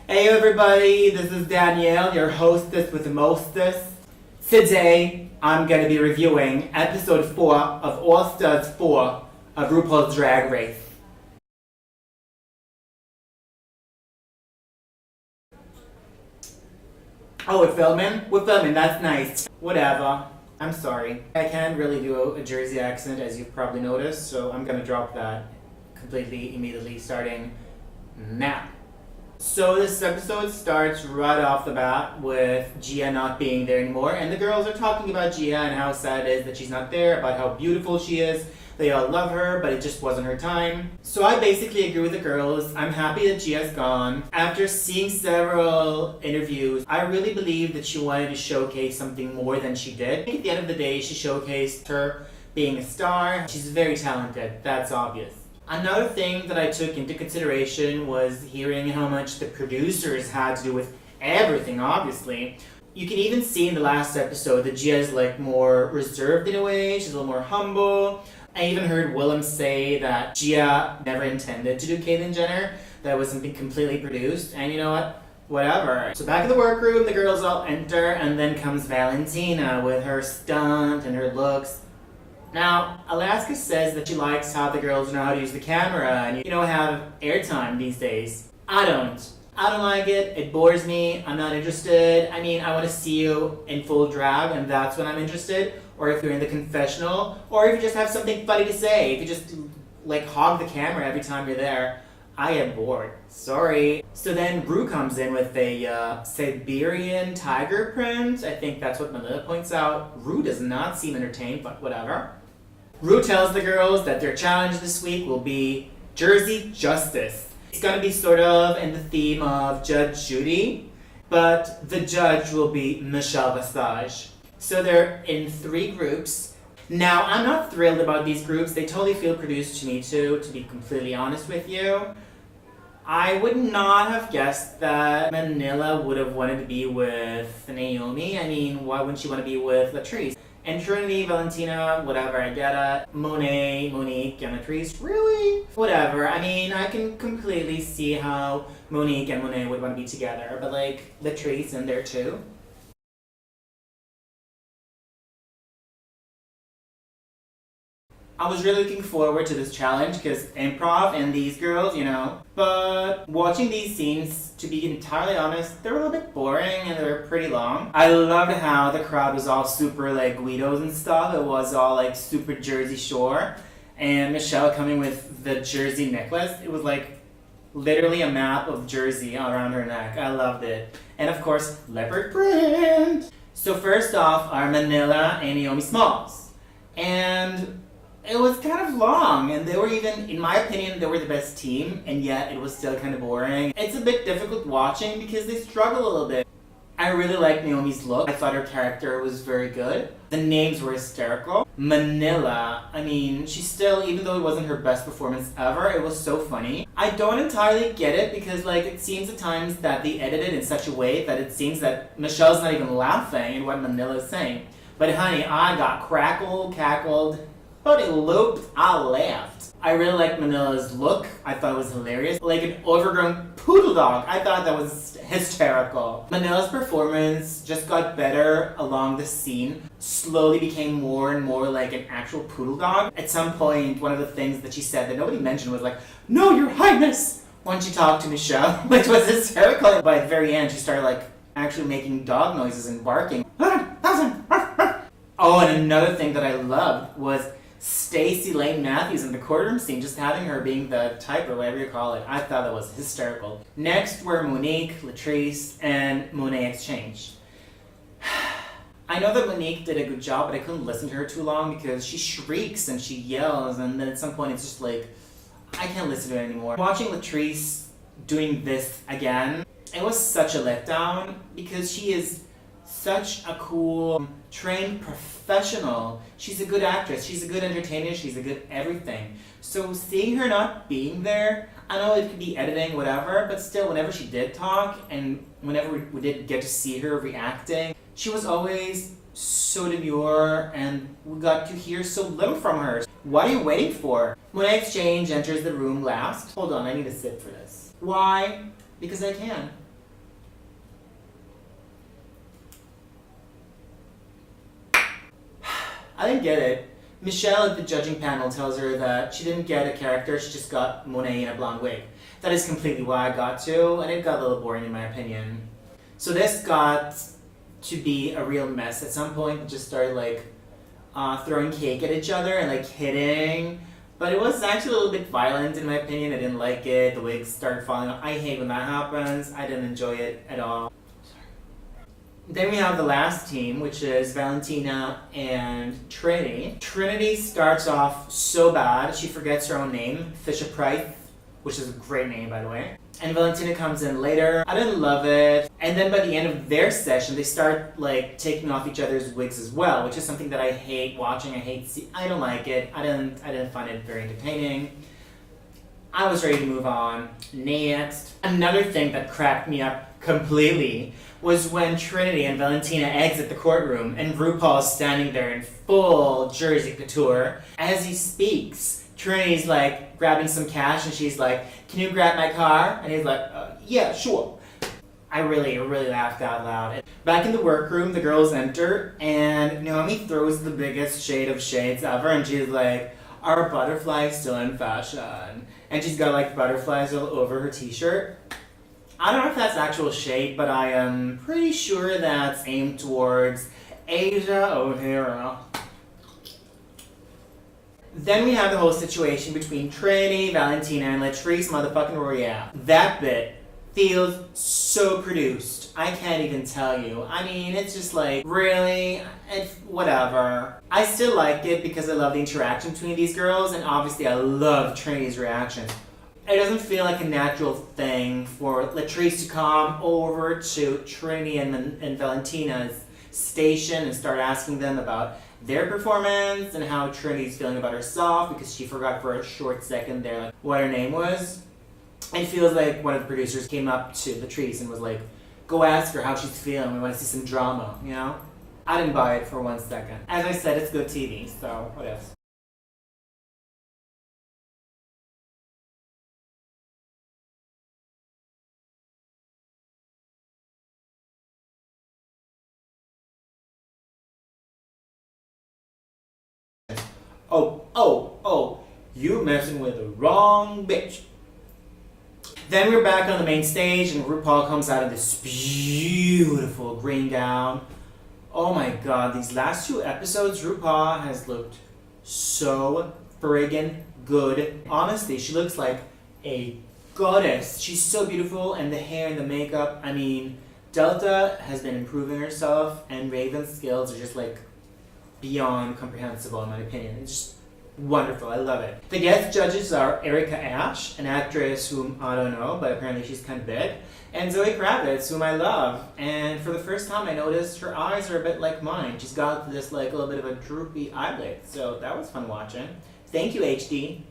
Hey everybody, this is Dannii Elle, your hostess with the mostest. Today, I'm going to be reviewing episode 4 of Aulstar's 4 of RuPaul's Drag Race. Oh, we're filming? We're filming, that's nice. Whatever. I'm sorry. I can't really do a Jersey accent, as you've probably noticed, so I'm going to drop that completely, immediately, starting now. So this episode starts right off the bat with Gia not being there anymore, and the girls are talking about Gia and how sad it is that she's not there, about how beautiful she is. They all love her, but it just wasn't her time. So I basically agree with the girls. I'm happy that Gia's gone. After seeing several interviews, I really believe that she wanted to showcase something more than she did. I think at the end of the day, she showcased her being a star. She's very talented, that's obvious. Another thing that I took into consideration was hearing how much the producers had to do with everything, obviously. You can even see in the last episode that Gia is like more reserved in a way, she's a little more humble. I even heard Willem say that Gia never intended to do Caitlyn Jenner, that it was something completely produced, and you know what? Whatever. So back in the workroom, the girls all enter, and then comes Valentina with her stunt and her looks. Now, Alaska says that she likes how the girls know how to use the camera and, you know, have airtime these days. I don't like it. It bores me. I'm not interested. I mean, I want to see you in full drag, and that's when I'm interested. Or if you're in the confessional, or if you just have something funny to say. If you just, like, hog the camera every time you're there. I am bored. Sorry. So then Rue comes in with a Siberian tiger print. I think that's what Manila points out. Rue does not seem entertained, but whatever. Rue tells the girls that their challenge this week will be Jersey Justice. It's going to be sort of in the theme of Judge Judy, but the judge will be Michelle Visage. So they're in 3 groups. Now, I'm not thrilled about these groups. They totally feel produced to me too, to be completely honest with you. I would not have guessed that Manila would have wanted to be with Naomi. I mean, why wouldn't she want to be with Latrice? And Trinity, Valentina, whatever, I get it. Monet, Monique, and Latrice, really? Whatever. I mean, I can completely see how Monique and Monet would want to be together, but like, Latrice in there too. I was really looking forward to this challenge because improv and these girls, you know. But watching these scenes, to be entirely honest, they were a little bit boring and they were pretty long. I loved how the crowd was all super like Guidos and stuff. It was all like super Jersey Shore. And Michelle coming with the Jersey necklace. It was like literally a map of Jersey around her neck. I loved it. And of course, leopard print. So first off are Manila and Naomi Smalls. And it was kind of long, and they were even, in my opinion, they were the best team, and yet it was still kind of boring. It's a bit difficult watching because they struggle a little bit. I really liked Naomi's look. I thought her character was very good. The names were hysterical. Manila, I mean, she still, even though it wasn't her best performance ever, it was so funny. I don't entirely get it because, like, it seems at times that they edited in such a way that it seems that Michelle's not even laughing at what Manila is saying. But honey, I got cackled, but it looped, I laughed. I really liked Manila's look. I thought it was hilarious. Like an overgrown poodle dog. I thought that was hysterical. Manila's performance just got better along the scene. Slowly became more and more like an actual poodle dog. At some point, one of the things that she said that nobody mentioned was like, "No, Your Highness!" when she talked to Michelle, which was hysterical. But at the very end, she started like actually making dog noises and barking. Oh, and another thing that I loved was Stacey Lane Matthews in the courtroom scene, just having her being the type or whatever you call it. I thought that was hysterical. Next were Monique, Latrice, and Monet Exchange. I know that Monique did a good job, but I couldn't listen to her too long because she shrieks and she yells, and then at some point it's just like, I can't listen to it anymore. Watching Latrice doing this again, it was such a letdown because she is such a cool, trained professional. She's a good actress, she's a good entertainer, she's a good everything. So seeing her not being there, I know it could be editing, whatever, but still, whenever she did talk and whenever we did get to see her reacting, she was always so demure and we got to hear so little from her. What are you waiting for? Monet Exchange enters the room last. Hold on, I need a sip for this. Why? Because I can. I didn't get it. Michelle at the judging panel tells her that she didn't get a character, she just got Monet in a blonde wig. That is completely why I got to, and it got a little boring in my opinion. So this got to be a real mess. At some point, it just started like throwing cake at each other and like hitting. But it was actually a little bit violent in my opinion. I didn't like it. The wigs started falling off. I hate when that happens. I didn't enjoy it at all. Then we have the last team, which is Valentina and Trinity. Trinity starts off so bad, she forgets her own name, Fisher-Price, which is a great name by the way. And Valentina comes in later. I didn't love it. And then by the end of their session, they start like taking off each other's wigs as well, which is something that I hate watching. I don't like it. I didn't find it very entertaining. I was ready to move on. Next. Another thing that cracked me up completely was when Trinity and Valentina exit the courtroom and RuPaul is standing there in full Jersey couture. As he speaks, Trinity's like grabbing some cash and she's like, "Can you grab my car?" And he's like, "Yeah, sure." I really laughed out loud. Back in the workroom, the girls enter and Naomi throws the biggest shade of shades ever and she's like, "Are butterflies still in fashion?" And she's got like butterflies all over her t-shirt. I don't know if that's actual shade, but I am pretty sure that's aimed towards Asia O'Hara. Then we have the whole situation between Trinity, Valentina, and Latrice motherfucking Royale. That bit feels so produced. I can't even tell you. I mean, it's just like, really? It's whatever. I still like it because I love the interaction between these girls, and obviously I love Trinity's reactions. It doesn't feel like a natural thing for Latrice to come over to Trinity and Valentina's station and start asking them about their performance and how Trinity's feeling about herself because she forgot for a short second there like what her name was. It feels like one of the producers came up to Latrice and was like, "Go ask her how she's feeling. We want to see some drama," you know? I didn't buy it for 1 second. As I said, it's good TV, so what else? Oh, you messing with the wrong bitch. Then we're back on the main stage and RuPaul comes out in this beautiful green gown. Oh my god, these last 2 episodes, RuPaul has looked so friggin' good. Honestly, she looks like a goddess. She's so beautiful, and the hair and the makeup, I mean, Delta has been improving herself and Raven's skills are just like beyond comprehensible in my opinion. It's just wonderful. I love it. The guest judges are Erica Ashe, an actress whom I don't know, but apparently she's kind of big, and Zoe Kravitz, whom I love. And for the first time, I noticed her eyes are a bit like mine. She's got this like a little bit of a droopy eyelid, so that was fun watching. Thank you, HD.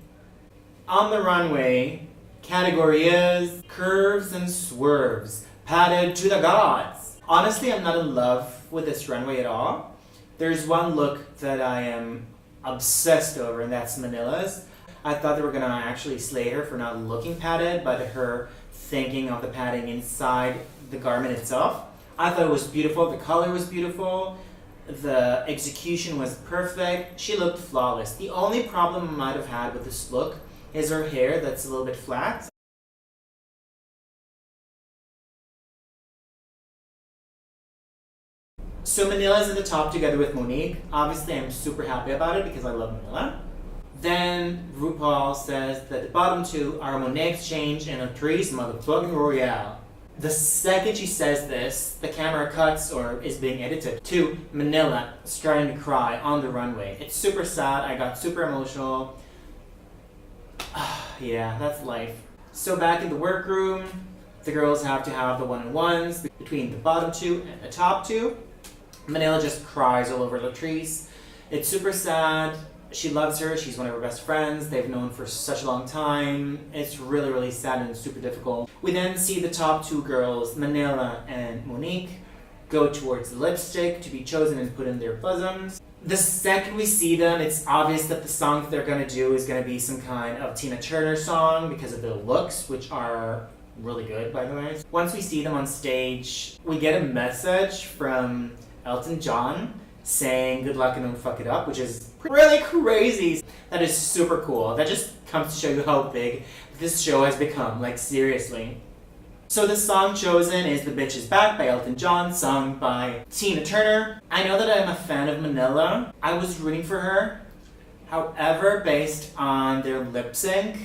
On the runway, category is curves and swerves, padded to the gods. Honestly, I'm not in love with this runway at all. There's one look that I am obsessed over, and that's Manila's. I thought they were gonna actually slay her for not looking padded, but her thinking of the padding inside the garment itself. I thought it was beautiful. The color was beautiful. The execution was perfect. She looked flawless. The only problem I might have had with this look is her hair that's a little bit flat. So Manila's at the top together with Monique. Obviously, I'm super happy about it because I love Manila. Then RuPaul says that the bottom 2 are Monet Exchange and Latrice motherfucking Royale. The second she says this, the camera cuts or is being edited to Manila starting to cry on the runway. It's super sad. I got super emotional. Yeah, that's life. So back in the workroom, the girls have to have the one-on-ones between the bottom 2 and the top 2. Manila just cries all over Latrice. It's super sad. She loves her. She's one of her best friends. They've known for such a long time. It's really sad and super difficult. We then see the top 2 girls, Manila and Monique, go towards the lipstick to be chosen and put in their bosoms. The second we see them, it's obvious that the song that they're going to do is going to be some kind of Tina Turner song because of their looks, which are really good, by the way. Once we see them on stage, we get a message from Elton John saying good luck and don't fuck it up, which is really crazy. That is super cool. That just comes to show you how big this show has become, like seriously. So the song chosen is The Bitch Is Back by Elton John, sung by Tina Turner. I know that I'm a fan of Manila. I was rooting for her. However, based on their lip sync,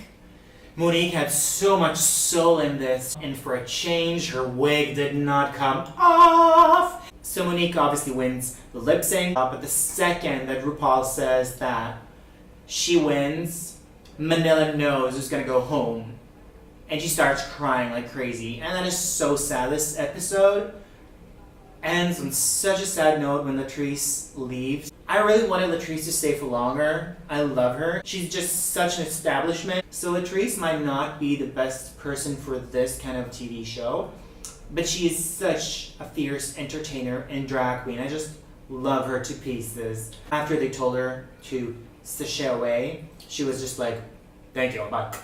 Monique had so much soul in this, and for a change, her wig did not come off. So Monique obviously wins the lip sync, but the second that RuPaul says that she wins, Manila knows who's gonna go home, and she starts crying like crazy, and that is so sad. This episode ends on such a sad note when Latrice leaves. I really wanted Latrice to stay for longer. I love her. She's just such an establishment. So Latrice might not be the best person for this kind of TV show, but she is such a fierce entertainer and drag queen. I just love her to pieces. After they told her to sashay away, she was just like, thank you, bye,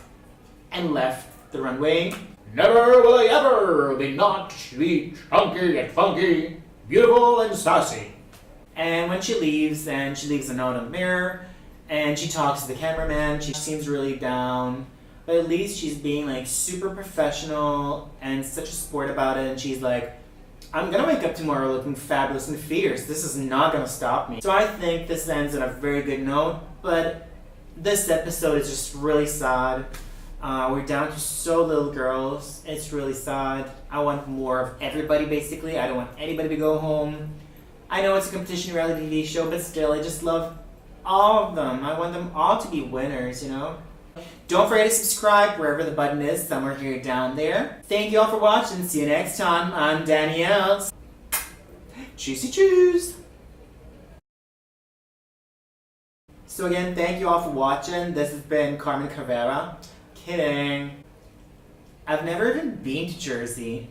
and left the runway. Never will I ever be not sweet, chunky and funky, beautiful and sassy. And when she leaves, and she leaves a note on the mirror, and she talks to the cameraman, she seems really down, but at least she's being like super professional and such a sport about it, and she's like, I'm gonna wake up tomorrow looking fabulous and fierce. This is not gonna stop me. So I think this ends on a very good note, but this episode is just really sad. We're down to so little girls. It's really sad. I want more of everybody, basically. I don't want anybody to go home. I know it's a competition reality TV show, but still, I just love all of them. I want them all to be winners, you know? Don't forget to subscribe wherever the button is, somewhere here down there. Thank you all for watching. See you next time. I'm Dannii Elle. Choosey choose. So again, thank you all for watching. This has been Carmen Caveira. Kidding. I've never even been to Jersey.